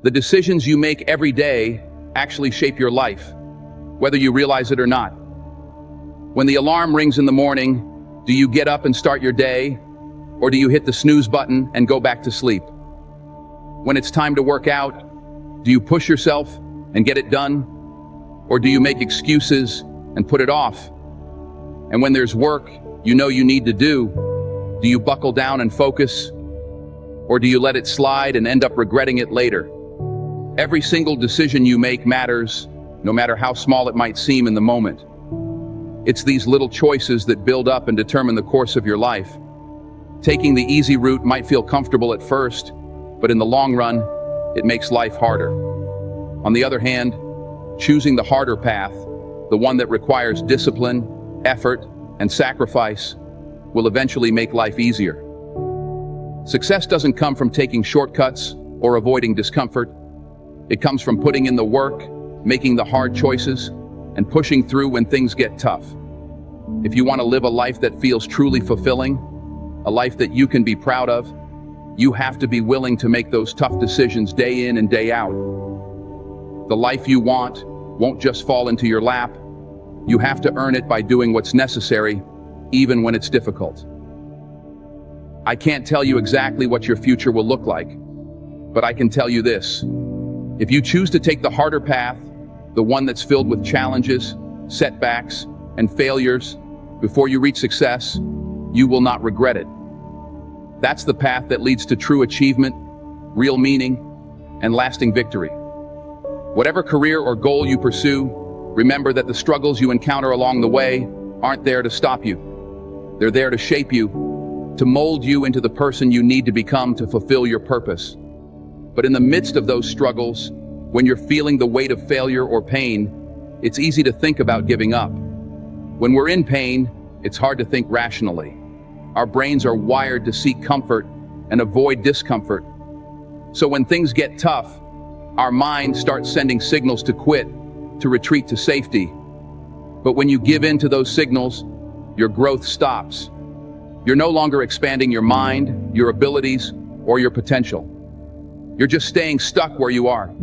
The decisions you make every day actually shape your life, whether you realize it or not. When the alarm rings in the morning, do you get up and start your day, or do you hit the snooze button and go back to sleep? When it's time to work out, do you push yourself and get it done, or do you make excuses and put it off? And when there's work you know you need to do you buckle down and focus, or do you let it slide and end up regretting it later? Every single decision you make matters, no matter how small it might seem in the moment. It's these little choices that build up and determine the course of your life. Taking the easy route might feel comfortable at first, but in the long run, it makes life harder. On the other hand, choosing the harder path, the one that requires discipline, effort, and sacrifice, will eventually make life easier. Success doesn't come from taking shortcuts or avoiding discomfort. It comes from putting in the work, making the hard choices, and pushing through when things get tough. If you want to live a life that feels truly fulfilling, a life that you can be proud of, you have to be willing to make those tough decisions day in and day out. The life you want won't just fall into your lap. You have to earn it by doing what's necessary, even when it's difficult. I can't tell you exactly what your future will look like, but I can tell you this. If you choose to take the harder path, the one that's filled with challenges, setbacks, and failures, before you reach success, you will not regret it. That's the path that leads to true achievement, real meaning, and lasting victory. Whatever career or goal you pursue, remember that the struggles you encounter along the way aren't there to stop you. They're there to shape you, to mold you into the person you need to become to fulfill your purpose. But in the midst of those struggles, when you're feeling the weight of failure or pain, it's easy to think about giving up. When we're in pain, it's hard to think rationally. Our brains are wired to seek comfort and avoid discomfort. So when things get tough, our mind starts sending signals to quit, to retreat to safety. But when you give in to those signals, your growth stops. You're no longer expanding your mind, your abilities, or your potential. You're just staying stuck where you are.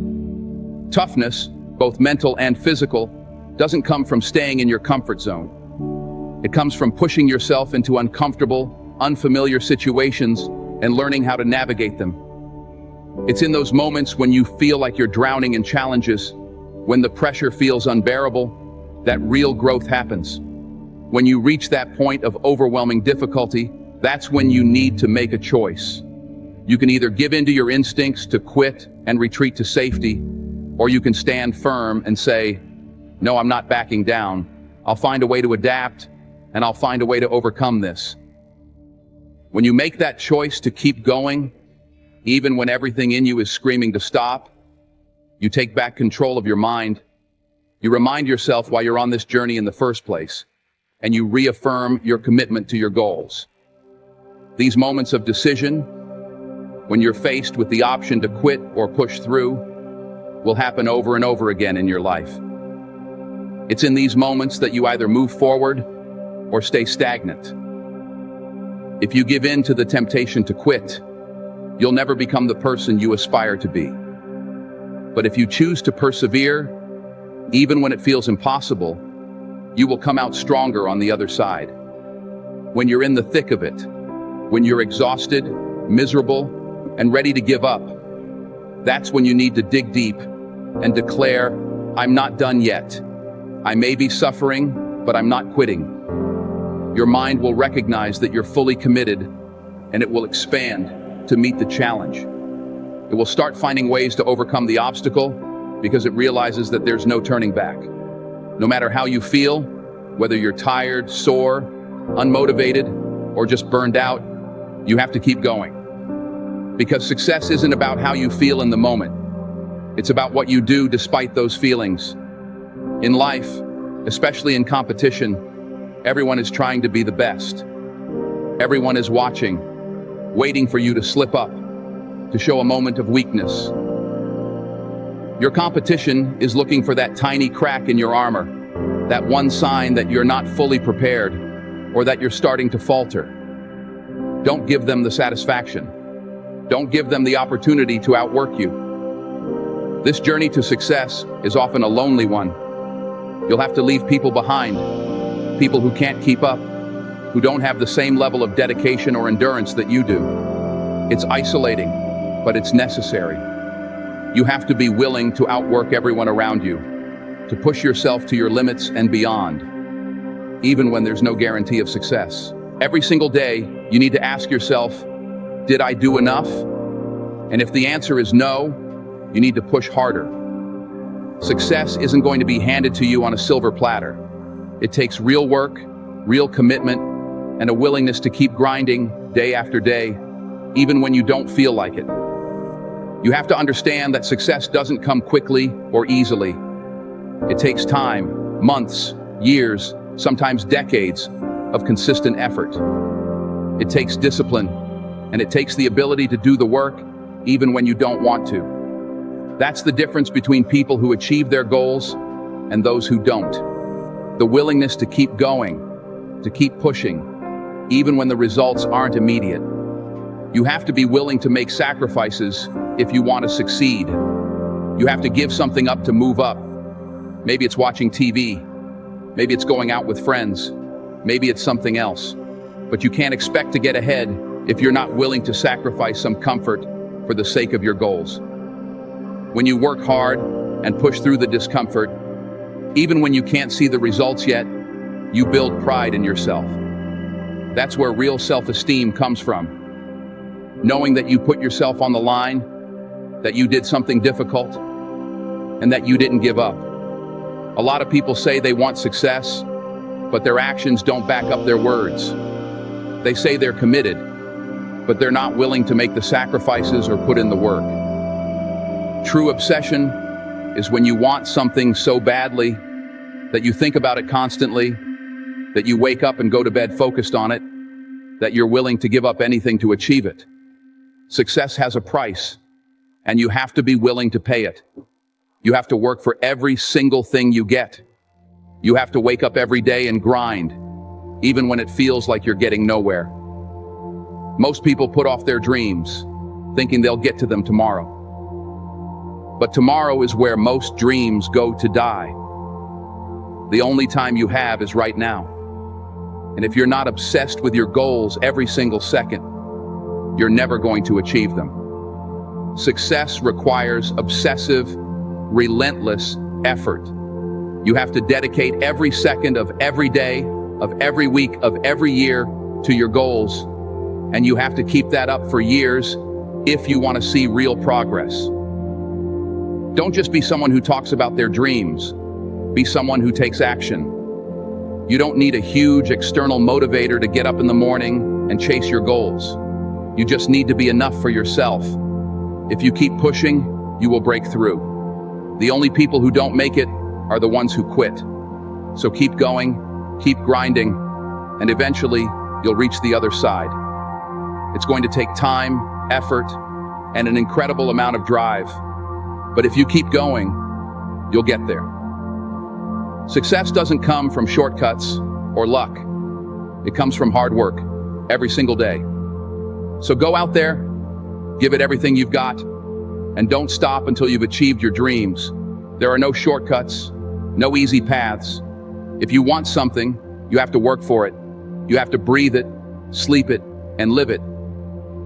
Toughness, both mental and physical, doesn't come from staying in your comfort zone. It comes from pushing yourself into uncomfortable, unfamiliar situations and learning how to navigate them. It's in those moments when you feel like you're drowning in challenges, when the pressure feels unbearable, that real growth happens. When you reach that point of overwhelming difficulty, that's when you need to make a choice. You can either give in to your instincts to quit and retreat to safety, or you can stand firm and say, no, I'm not backing down. I'll find a way to adapt, and I'll find a way to overcome this. When you make that choice to keep going, even when everything in you is screaming to stop, you take back control of your mind. You remind yourself why you're on this journey in the first place, and you reaffirm your commitment to your goals. These moments of decision, when you're faced with the option to quit or push through, will happen over and over again in your life. It's in these moments that you either move forward or stay stagnant. If you give in to the temptation to quit, you'll never become the person you aspire to be. But if you choose to persevere, even when it feels impossible, you will come out stronger on the other side. When you're in the thick of it, when you're exhausted, miserable, and ready to give up, that's when you need to dig deep and declare, I'm not done yet. I may be suffering, but I'm not quitting. Your mind will recognize that you're fully committed, and it will expand to meet the challenge. It will start finding ways to overcome the obstacle because it realizes that there's no turning back. No matter how you feel, whether you're tired, sore, unmotivated, or just burned out, you have to keep going. Because success isn't about how you feel in the moment. It's about what you do despite those feelings. In life, especially in competition, everyone is trying to be the best. Everyone is watching, waiting for you to slip up, to show a moment of weakness. Your competition is looking for that tiny crack in your armor, that one sign that you're not fully prepared, or that you're starting to falter. Don't give them the satisfaction. Don't give them the opportunity to outwork you. This journey to success is often a lonely one. You'll have to leave people behind, people who can't keep up, who don't have the same level of dedication or endurance that you do. It's isolating, but it's necessary. You have to be willing to outwork everyone around you, to push yourself to your limits and beyond, even when there's no guarantee of success. Every single day, you need to ask yourself, did I do enough? And if the answer is no, you need to push harder. Success isn't going to be handed to you on a silver platter. It takes real work, real commitment, and a willingness to keep grinding day after day, even when you don't feel like it. You have to understand that success doesn't come quickly or easily. It takes time, months, years, sometimes decades of consistent effort. It takes discipline, and it takes the ability to do the work even when you don't want to. That's the difference between people who achieve their goals and those who don't. The willingness to keep going, to keep pushing, even when the results aren't immediate. You have to be willing to make sacrifices if you want to succeed. You have to give something up to move up. Maybe it's watching TV. Maybe it's going out with friends. Maybe it's something else. But you can't expect to get ahead if you're not willing to sacrifice some comfort for the sake of your goals. When you work hard and push through the discomfort, even when you can't see the results yet, you build pride in yourself. That's where real self-esteem comes from. Knowing that you put yourself on the line, that you did something difficult, and that you didn't give up. A lot of people say they want success, but their actions don't back up their words. They say they're committed, but they're not willing to make the sacrifices or put in the work. True obsession is when you want something so badly that you think about it constantly, that you wake up and go to bed focused on it, that you're willing to give up anything to achieve it. Success has a price, and you have to be willing to pay it. You have to work for every single thing you get. You have to wake up every day and grind, even when it feels like you're getting nowhere. Most people put off their dreams, thinking they'll get to them tomorrow. But tomorrow is where most dreams go to die. The only time you have is right now. And if you're not obsessed with your goals every single second, you're never going to achieve them. Success requires obsessive, relentless effort. You have to dedicate every second of every day, of every week, of every year to your goals. And you have to keep that up for years if you want to see real progress. Don't just be someone who talks about their dreams. Be someone who takes action. You don't need a huge external motivator to get up in the morning and chase your goals. You just need to be enough for yourself. If you keep pushing, you will break through. The only people who don't make it are the ones who quit. So keep going, keep grinding, and eventually you'll reach the other side. It's going to take time, effort, and an incredible amount of drive. But if you keep going, you'll get there. Success doesn't come from shortcuts or luck. It comes from hard work, every single day. So go out there, give it everything you've got, and don't stop until you've achieved your dreams. There are no shortcuts, no easy paths. If you want something, you have to work for it. You have to breathe it, sleep it, and live it.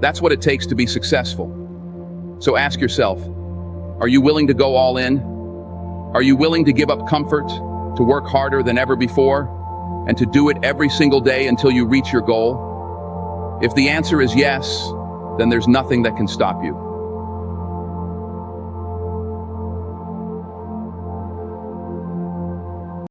That's what it takes to be successful. So ask yourself, are you willing to go all in? Are you willing to give up comfort, to work harder than ever before, and to do it every single day until you reach your goal? If the answer is yes, then there's nothing that can stop you.